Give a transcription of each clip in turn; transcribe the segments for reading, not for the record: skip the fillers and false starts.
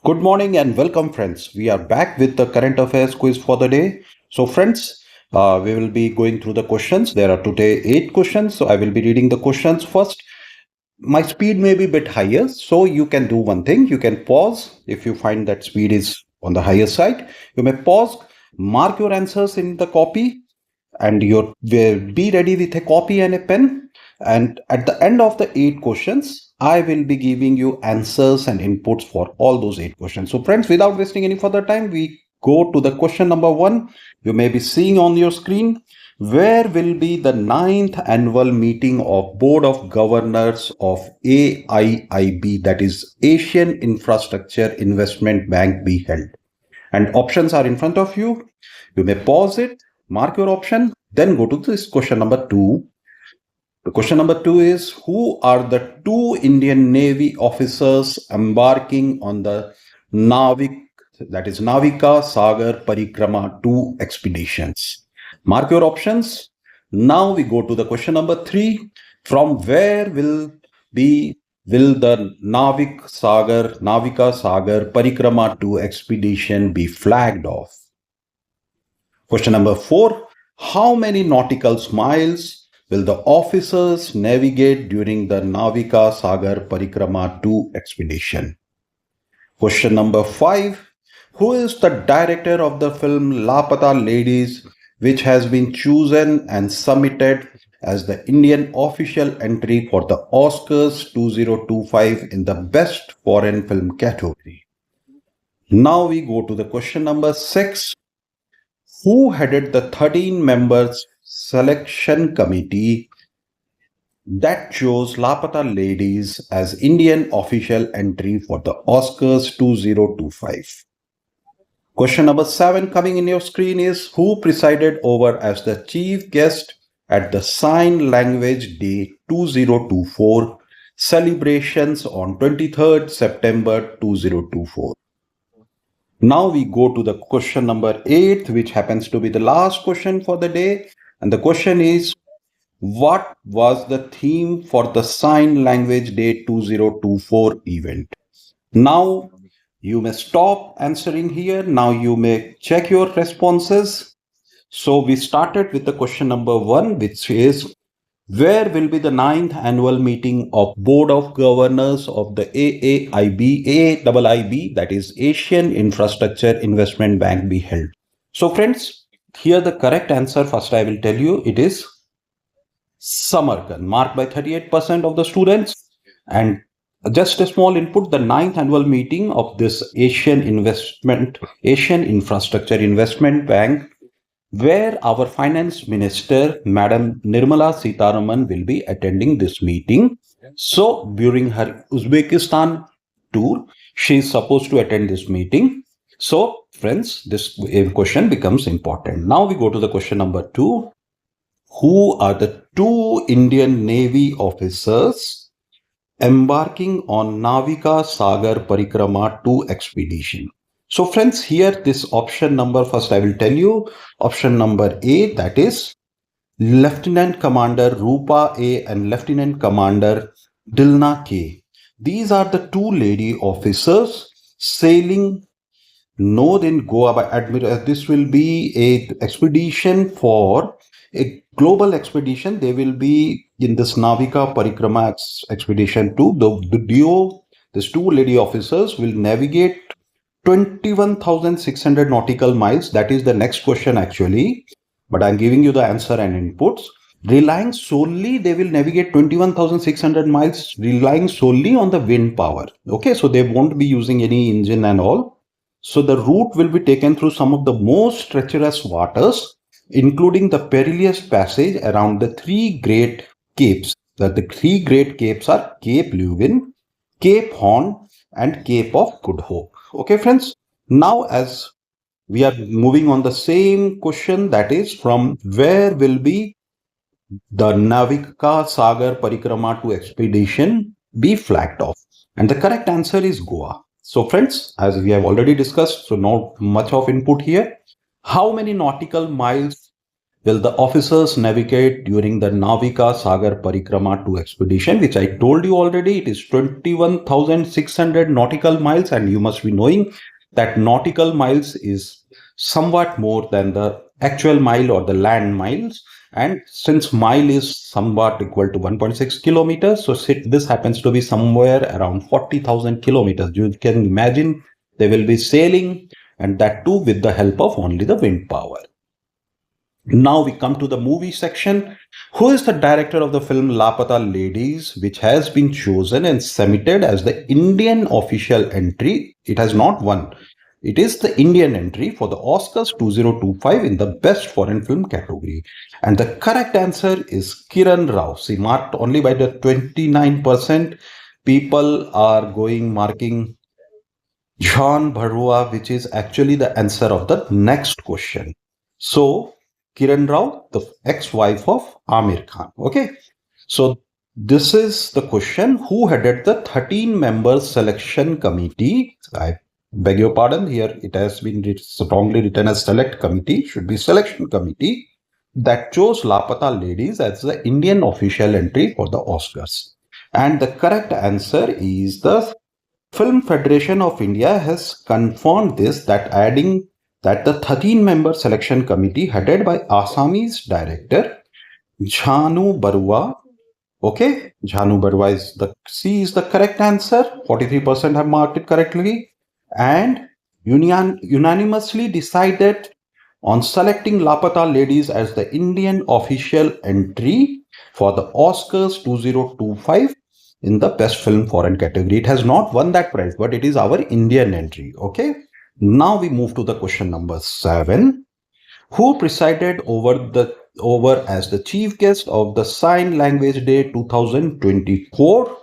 Good morning and welcome, friends. We are back with the current affairs quiz for the day. So, friends, we will be going through the questions. There are today 8 questions. So, I will be reading the questions first. My speed may be a bit higher, so you can do one thing. You can pause if you find that speed is on the higher side. You may pause, mark your answers in the copy, and you be ready with a copy and a pen. And at the end of the 8 questions, I will be giving you answers and inputs for all those 8 questions. So, friends, without wasting any further time, we go to the question number 1. You may be seeing on your screen, where will be the ninth annual meeting of Board of Governors of AIIB, that is Asian Infrastructure Investment Bank, be held? And options are in front of you. You may pause it, mark your option, then go to this question number 2. The question number 2 is, who are the two Indian Navy officers embarking on the Navika Sagar Parikrama 2 expeditions? Mark your options. Now we go to the question number 3. From where will the Navika Sagar Parikrama 2 expedition be flagged off? Question number 4. How many nautical miles will the officers navigate during the Navika Sagar Parikrama 2 expedition? Question number 5. Who is the director of the film Lapata Ladies, which has been chosen and submitted as the Indian official entry for the Oscars 2025 in the Best Foreign Film category? Now we go to the question number 6. Who headed the 13 members selection committee that chose Lapata Ladies as Indian official entry for the Oscars 2025? Question number 7 coming in your screen is, who presided over as the chief guest at the Sign Language Day 2024 celebrations on 23rd September 2024? Now we go to the question number 8, which happens to be the last question for the day. And the question is, what was the theme for the Sign Language Day 2024 event? Now you may stop answering here. Now you may check your responses. So we started with the question number 1, which is, where will be the 9th annual meeting of Board of Governors of the AAIB, that is Asian Infrastructure Investment Bank, be held? So friends, here the correct answer, first I will tell you, it is Samarkand, marked by 38% of the students. And just a small input, the 9th annual meeting of this Asian Infrastructure Investment Bank, where our finance minister, Madam Nirmala Sitharaman, will be attending this meeting. So during her Uzbekistan tour, she is supposed to attend this meeting. So friends, this question becomes important. Now we go to the question number 2. Who are the two Indian Navy officers embarking on Navika Sagar Parikrama 2 expedition? So friends, here this option number, first I will tell you, option number A, that is Lieutenant Commander Rupa A and Lieutenant Commander Dilna K. These are the two lady officers sailing north in Goa by Admiral. This will be a expedition for a global expedition. They will be in this Navika Parikrama expedition too. These two lady officers will navigate 21,600 nautical miles. That is the next question actually, but I'm giving you the answer and inputs. Relying solely, they will navigate 21,600 miles, relying solely on the wind power. Okay, so they won't be using any engine and all. So the route will be taken through some of the most treacherous waters, including the perilous passage around the three great capes. The three great capes are Cape Leuven, Cape Horn, and Cape of Good Hope. Okay, friends. Now, as we are moving on the same question, that is, from where will be the Navika Sagar Parikrama 2 expedition be flagged off? And the correct answer is Goa. So, friends, as we have already discussed, so not much of input here. How many nautical miles will the officers navigate during the Navika Sagar Parikrama 2 expedition, which I told you already? It is 21,600 nautical miles, and you must be knowing that nautical miles is somewhat more than the actual mile or the land miles. And since mile is somewhat equal to 1.6 kilometers, so this happens to be somewhere around 40,000 kilometers. You can imagine they will be sailing, and that too with the help of only the wind power. Now we come to the movie section. Who is the director of the film Lapata Ladies, which has been chosen and submitted as the Indian official entry? It has not won. It is the Indian entry for the Oscars 2025 in the Best Foreign Film category. And the correct answer is Kiran Rao. See, marked only by the 29%. People are going marking John Barua, which is actually the answer of the next question. So, Kiran Rao, the ex-wife of Amir Khan. Okay. So, this is the question. Who headed the 13-member selection committee? I beg your pardon. Here it has been strongly written as select committee. Should be selection committee that chose Lapata Ladies as the Indian official entry for the Oscars. And the correct answer is the Film Federation of India has confirmed this, that adding that the 13-member selection committee headed by Assamese director Jhanu Barua. Okay, Jhanu Barua is the C is the correct answer. 43% have marked it correctly, and unanimously decided on selecting Lapata Ladies as the Indian official entry for the Oscars 2025 in the Best Film Foreign category. It has not won that prize, but it is our Indian entry. Okay. Now we move to the question number 7. Who presided over as the chief guest of the Sign Language Day 2024?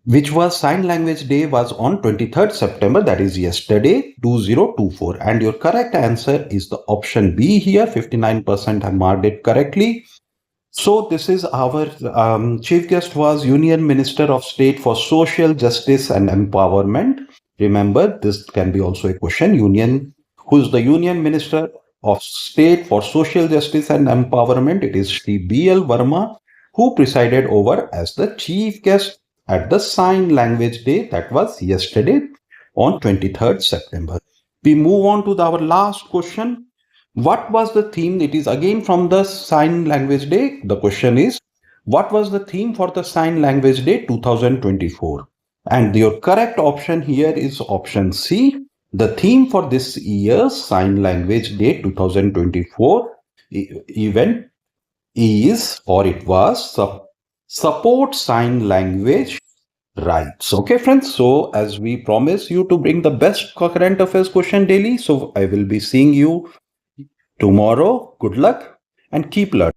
Which was Sign Language Day was on 23rd September, that is yesterday, 2024. And your correct answer is the option B here. 59% have marked it correctly. So this is our chief guest was Union Minister of State for Social Justice and Empowerment. Remember, this can be also a question. Who is the Union Minister of State for Social Justice and Empowerment? It is Shri B.L. Verma, who presided over as the chief guest at the Sign Language Day that was yesterday on 23rd September. We move on to our last question. What was the theme? It is again from the Sign Language Day. The question is, what was the theme for the Sign Language Day 2024? And your correct option here is option C. The theme for this year's Sign Language Day 2024 event is, or it was, support sign language rights. Okay, friends. So as we promise you to bring the best current affairs question daily, so I will be seeing you tomorrow. Good luck and keep learning.